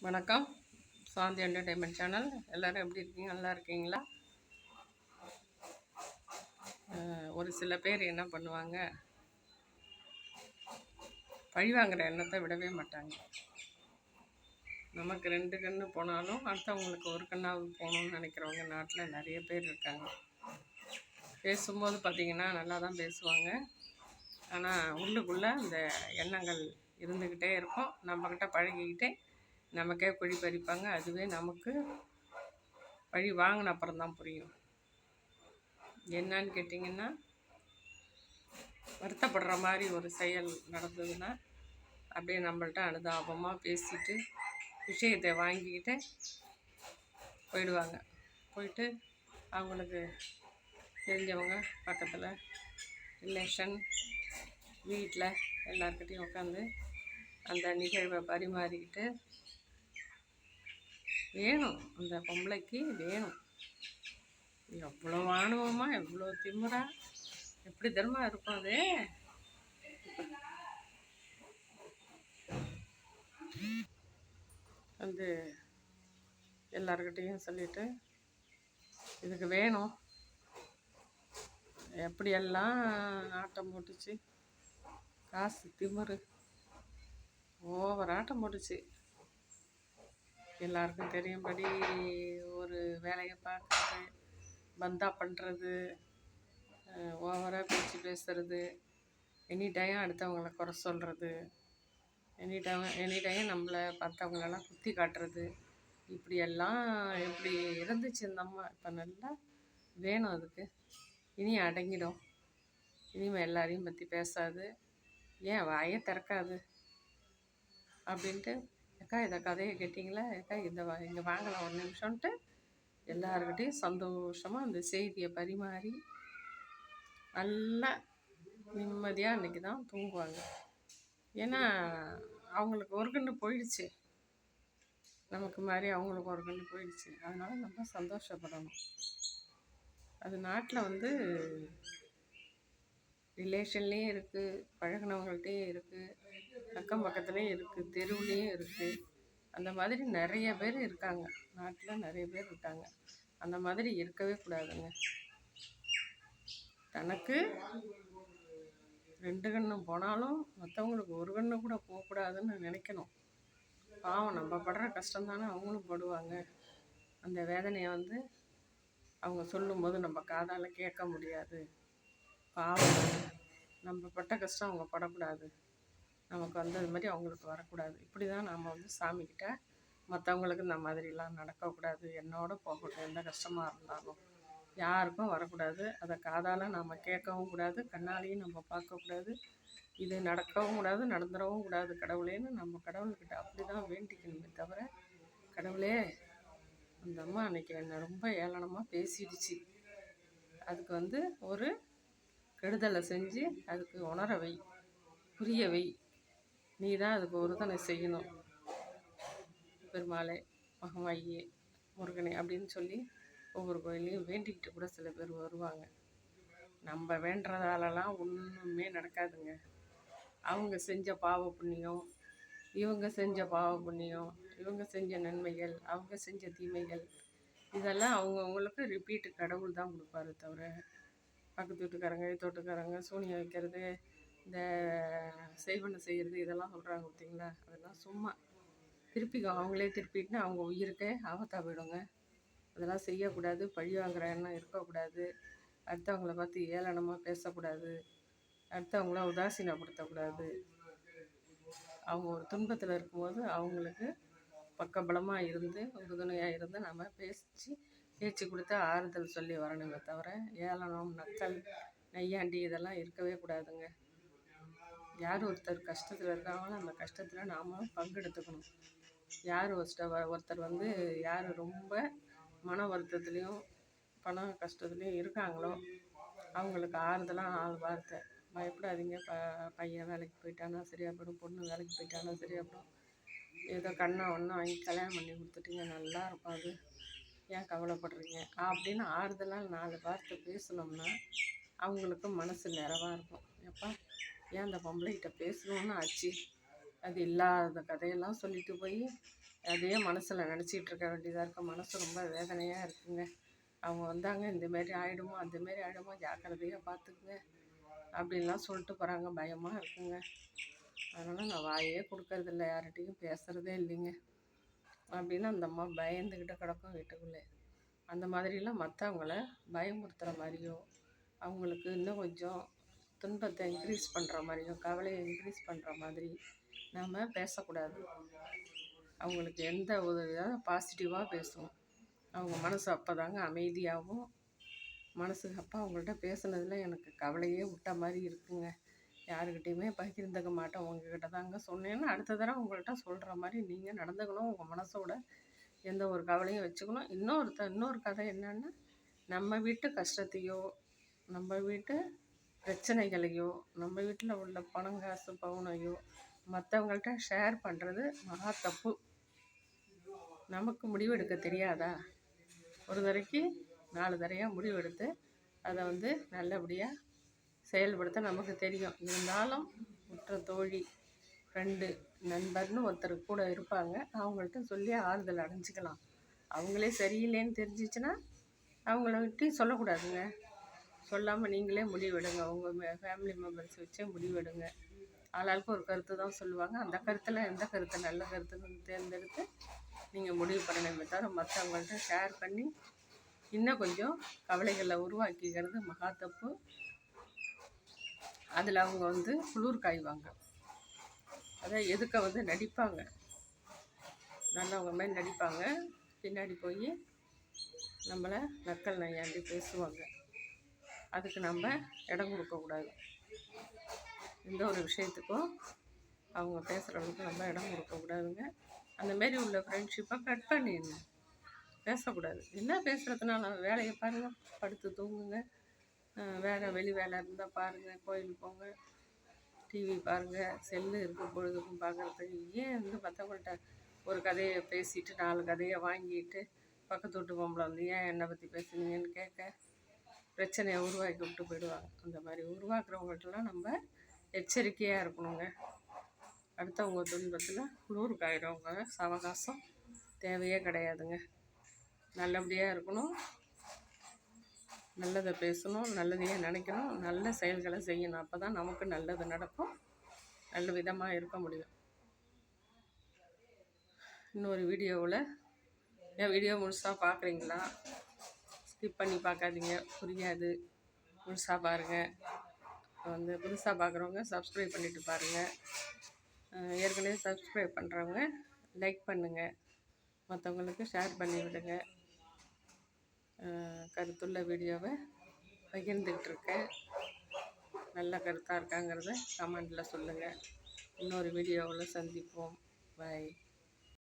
வணக்கம். சாந்தி entertainment channel. எல்லோரும் எப்படி இருக்கீங்க? நல்லா இருக்கீங்களா? ஒரு சில பேர் என்ன பண்ணுவாங்க, பழிவாங்கிற எண்ணத்தை விடவே மாட்டாங்க. நமக்கு 2 கண்ணு போனாலும் அடுத்தவங்களுக்கு ஒரு கண்ணாவது போகணும்னு நினைக்கிறவங்க நாட்டில் நிறைய பேர் இருக்காங்க. பேசும்போது பார்த்திங்கன்னா நல்லா தான் பேசுவாங்க, ஆனால் உள்ளுக்குள்ளே அந்த எண்ணங்கள் இருந்துக்கிட்டே இருக்கும். நம்மக்கிட்ட பழகிக்கிட்டே நமக்கே குழி பறிப்பாங்க. அதுவே நமக்கு பழி வாங்கின அப்புறம் தான் புரியும். என்னன்னு கேட்டிங்கன்னா, வருத்தப்படுற மாதிரி ஒரு செயல் நடந்ததுன்னா அப்படியே நம்மள்ட்ட அனுதாபமாக பேசிட்டு விஷயத்தை வாங்கிக்கிட்டு போயிடுவாங்க. போயிட்டு அவங்களுக்கு தெரிஞ்சவங்க பக்கத்தில் ரிலேஷன் வீட்டில் எல்லாருக்கிட்டையும் உட்காந்து அந்த நிகழ்வை பரிமாறிக்கிட்டு, வேணும் அந்த பொம்பளைக்கு வேணும், எவ்வளோ ஆணவமாக எவ்வளோ திமிரா எப்படி தர்மா இருக்கும் அது. வந்து எல்லாருக்கிட்டையும் சொல்லிட்டு இதுக்கு வேணும் எப்படியெல்லாம் ஆட்டம் போட்டுச்சு, காசு திமிரு ஓவர் ஆட்டம் போட்டுச்சு. எல்லாருக்கும் தெரியும்படி ஒரு வேலையை பார்க்குறது, பந்தா பண்ணுறது, ஓவராக பேசுகிறது, எனி டைம் அடுத்தவங்களை குறை சொல்கிறது, எனி டைம் நம்மளை பார்த்தவங்களெல்லாம் குத்தி காட்டுறது, இப்படியெல்லாம் எப்படி இருந்துச்சு இந்த அம்மா. இப்போ நல்லா வேணும் அதுக்கு, இனி அடங்கிடும், இனிமேல் எல்லாரையும் பற்றி பேசாது, ஏன் வாயே திறக்காது அப்படின்ட்டு, அக்கா இந்த கதையை கேட்டிங்களா, அக்கா இங்கே வாங்கலாம் ஒரு நிமிஷம்ன்ட்டு எல்லாருக்கிட்டையும் சந்தோஷமாக அந்த செய்தியை பரிமாறி நல்லா நிம்மதியாக அன்றைக்கி தான் தூங்குவாங்க. ஏன்னா அவங்களுக்கு ஒரு கண்ணு போயிடுச்சு, நமக்கு மாதிரி அவங்களுக்கு ஒரு கண்ணு போயிடுச்சு. அதனால் நம்ம சந்தோஷப்படணும். அது நாட்டில் வந்து ரிலேஷன்லேயும் இருக்குது, பழகினவங்கள்ட்டையும் இருக்குது, அக்கம் பக்கத்துலேயும் இருக்குது, தெருவுலேயும் இருக்குது. அந்த மாதிரி நிறைய பேர் இருக்காங்க, நாட்டில் நிறைய பேர் இருக்காங்க. அந்த மாதிரி இருக்கவே கூடாதுங்க. தனக்கு 2 கண்ணும் போனாலும் மற்றவங்களுக்கு ஒரு கண்ணு கூட போகக்கூடாதுன்னு நினைக்கணும். பாவம், நம்ம படுற கஷ்டம் தானே அவங்களும் படுவாங்க. அந்த வேதனையை வந்து அவங்க சொல்லும்போது நம்ம காதால் கேட்க முடியாது. பாவம், நம்ம பட்ட கஷ்டம் அவங்க படக்கூடாது, நமக்கு வந்தது மாதிரி அவங்களுக்கு வரக்கூடாது. இப்படி தான் நாம் வந்து சாமிக்கிட்ட மற்றவங்களுக்கு இந்த மாதிரிலாம் நடக்கக்கூடாது, என்னோட போகக்கூடாது, எந்த கஷ்டமாக இருந்தாலும் யாருக்கும் வரக்கூடாது. அதை காதால் நாம் கேட்கவும் கூடாது, கண்ணாலையும் நம்ம பார்க்கக்கூடாது, இது நடக்கவும் கூடாது, நடந்துடவும் கூடாது கடவுளேன்னு நம்ம கடவுள்கிட்ட அப்படி தான் வேண்டிக்கணுமே தவிர, கடவுளே அந்த அம்மா அன்றைக்கி என்னை ரொம்ப ஏளனமாக பேசிடுச்சு, அதுக்கு வந்து ஒரு கெடுதலை செஞ்சு அதுக்கு உணர வை, புரிய வை, நீ தான் அதுக்கு உறுதுணை செய்யணும், பெருமாளே, மகமாயியே, முருகனே அப்படின்னு சொல்லி ஒவ்வொரு கோயிலையும் வேண்டிக்கிட்டு கூட சில பேர் வருவாங்க. நம்ம வேண்டுறதாலலாம் ஒன்றுமே நடக்காதுங்க. அவங்க செஞ்ச பாவ புண்ணியம், இவங்க செஞ்ச பாவ புண்ணியம், இவங்க செஞ்ச நன்மைகள், அவங்க செஞ்ச தீமைகள், இதெல்லாம் அவங்கவுங்களுக்கு ரிப்பீட்டு கடவுள் தான் கொடுப்பாரு தவிர, பக்கத்து வீட்டுக்காரங்க தோட்டுக்காரங்க சூனியம் வைக்கிறது, இந்த செய்வனை செய்கிறது, இதெல்லாம் சொல்கிறாங்க பார்த்தீங்களா, அதெல்லாம் சும்மா அவங்களே திருப்பிட்டுன்னு அவங்க உயிருக்கே ஆபத்தாக போயிடுங்க. அதெல்லாம் செய்யக்கூடாது. பழி வாங்குற எண்ணம் இருக்கக்கூடாது. அடுத்தவங்கள பார்த்து ஏளனமாக பேசக்கூடாது, அடுத்தவங்கள உதாசீனப்படுத்தக்கூடாது. அவங்க ஒரு துன்பத்தில் இருக்கும்போது அவங்களுக்கு பக்கபலமாக இருந்து உறுதுணையாக இருந்து நம்ம பேச்சு கொடுத்து ஆறுதல் சொல்லி வரணுமே தவிர, ஏளனம், நக்கல், நையாண்டி இதெல்லாம் இருக்கவே கூடாதுங்க. யார் ஒருத்தர் கஷ்டத்தில் இருக்காங்களோ அந்த கஷ்டத்தில் நாம் பங்கெடுத்துக்கணும். யார் ஒருத்தர் வந்து யார் ரொம்ப மன வருத்தத்துலேயும் பண கஷ்டத்துலேயும் இருக்காங்களோ அவங்களுக்கு ஆறுதலாக 4 வார்த்தை, பயப்படாதீங்க, பையன் வேலைக்கு போயிட்டானா சரியாக போயிடும், பொண்ணு வேலைக்கு போயிட்டானா சரியாக போயிடும், ஏதோ கண்ணா ஒன்றா வாங்கி கல்யாணம் பண்ணி கொடுத்துட்டீங்க, நல்லா இருக்கும், அது ஏன் கவலைப்படுறீங்க அப்படின்னு ஆறுதலாக 4 வார்த்தை பேசணும்னா அவங்களுக்கு மனசு நிறைவாக இருக்கும். எப்பா ஏன் அந்த பொம்பளைகிட்ட பேசணுன்னு ஆச்சு, அது இல்லாத கதையெல்லாம் சொல்லிட்டு போய் அதையே மனசில் நினச்சிக்கிட்டு இருக்க வேண்டியதாக இருக்குது. மனசு ரொம்ப வேதனையாக இருக்குங்க. அவங்க வந்தாங்க, இந்தமாரி ஆகிடுமோ அந்தமாரி ஆகிடுமோ, ஜாக்கிரதையாக பார்த்துக்குங்க அப்படின்லாம் சொல்லிட்டு போகிறாங்க. பயமாக இருக்குங்க. அதனால் நான் வாயே கொடுக்கறதில்ல, யார்கிட்டையும் பேசுகிறதே இல்லைங்க அப்படின்னு அந்த அம்மா பயந்துக்கிட்டு கிடக்கும் வீட்டுக்குள்ளே. அந்த மாதிரிலாம் மற்றவங்கள பயமுறுத்துகிற மாதிரியோ, அவங்களுக்கு இன்னும் கொஞ்சம் துன்பத்தை இன்க்ரீஸ் பண்ணுற மாதிரியும், கவலையை இன்க்ரீஸ் பண்ணுற மாதிரி நாம் பேசக்கூடாது. அவங்களுக்கு எந்த ஒரு பாசிட்டிவாக பேசணும். அவங்க மனசு அப்போ தாங்க அமைதியாகவும், மனசுக்கு அப்போ அவங்கள்ட்ட பேசுனதில் எனக்கு கவலையே விட்ட மாதிரி இருக்குங்க. யாருக்கிட்டையுமே பகிர்ந்துக்க மாட்டேன், உங்ககிட்ட தாங்க சொன்னேன்னு அடுத்த தடவை உங்கள்கிட்ட சொல்கிற மாதிரி நீங்கள் நடந்துக்கணும். உங்கள் மனசோட எந்த ஒரு கவலையும் வச்சுக்கணும். இன்னொரு கதை என்னென்னா, நம்ம வீட்டு கஷ்டத்தையோ, நம்ம வீட்டு பிரச்சனைகளையோ, நம்ம வீட்டில் உள்ள பணம் காசு பவுனையோ மற்றவங்கள்ட்ட ஷேர் பண்ணுறது மகா தப்பு. நமக்கு முடிவெடுக்க தெரியாதா? ஒரு தடவைக்கு 4 தடவையாக முடிவெடுத்து அதை நல்லபடியாக செயல்படுத்த நமக்கு தெரியும். இருந்தாலும் உற்ற தோழி, ஃப்ரெண்டு, நண்பர்னு ஒருத்தர் கூட இருப்பாங்க. அவங்கள்ட்ட சொல்லி ஆறுதல் அடைஞ்சிக்கலாம். அவங்களே சரியில்லைன்னு தெரிஞ்சிச்சுன்னா அவங்கள விட்டு சொல்லக்கூடாதுங்க. சொல்லாமல் நீங்களே முடிவெடுங்க. உங்கள் ஃபேமிலி மெம்பர்ஸ் வச்சே முடிவெடுங்க. ஆளாளுக்கு ஒரு கருத்து தான் சொல்லுவாங்க. அந்த கருத்தில் எந்த கருத்து நல்ல கருத்துன்னு தேர்ந்தெடுத்து நீங்கள் முடிவு பண்ணணுமே தவிர மற்றவங்கள்ட்ட ஷேர் பண்ணி இன்னும் கொஞ்சம் கவலைகளை உருவாக்கிக்கிறது மகா தப்பு. அதில் அவங்க குளிர் காய்வாங்க. அதான் எதுக்க நடிப்பாங்க, நல்லவங்க மாதிரி நடிப்பாங்க. பின்னாடி போய் நம்மளை நக்கல் நையாண்டி பேசுவாங்க. அதுக்கு நம்ம இடம் கொடுக்கக்கூடாது. எந்த ஒரு விஷயத்துக்கும் அவங்க பேசுகிறவங்களுக்கு நம்ம இடம் கொடுக்கக்கூடாதுங்க. அந்தமாரி உள்ள ஃப்ரெண்ட்ஷிப்பை கட் பண்ணிடணும். பேசக்கூடாது. என்ன பேசுகிறதுனால வேலையை பாருங்கள், படுத்து தூங்குங்க. வெளி வேலை இருந்தால் பாருங்கள், கோயிலுக்கு போங்க, டிவி பாருங்கள், செல்லு இருக்க பொழுதுக்கும் பார்க்குறதுக்கு. ஏன் மற்றவங்கள்ட்ட ஒரு கதையை பேசிட்டு 4 கதையை வாங்கிட்டு பக்கத்து வீட்டு பொம்பளை ஏன் என்னை பற்றி பேசுனீங்கன்னு கேட்க பிரச்சனையை உருவாக்கி விட்டு போயிடுவாங்க. அந்த மாதிரி உருவாக்குறவங்கள்ட்டலாம் நம்ம எச்சரிக்கையாக இருக்கணுங்க. அடுத்தவங்க துன்பத்தில் குளிர் காயிறவங்க சவகாசம் தேவையே கிடையாதுங்க. நல்லபடியாக இருக்கணும், நல்லதை பேசணும், நல்லதையே நினைக்கணும், நல்ல செயல்களை செய்யணும். அப்போ தான் நமக்கு நல்லது நடக்கும், நல்ல விதமாக இருக்க முடியும். இன்னொரு வீடியோவில் என் வீடியோ முழுசாக பார்க்குறீங்களா? ஸ்கிப் பண்ணி பார்க்காதீங்க, புரியாது. முழுசாக பாருங்கள். புதுசாக பார்க்குறவங்க சப்ஸ்கிரைப் பண்ணிவிட்டு பாருங்கள். ஏற்கனவே சப்ஸ்கிரைப் பண்ணுறவங்க லைக் பண்ணுங்கள், மற்றவங்களுக்கு ஷேர் பண்ணி விடுங்க. கருத்துள்ள வீடியோவை பகிர்ந்துக்கிட்டு இருக்கேன். நல்ல கருத்தாக இருக்காங்கிறத கமெண்டில் சொல்லுங்கள். இன்னொரு வீடியோவில் சந்திப்போம். பாய்.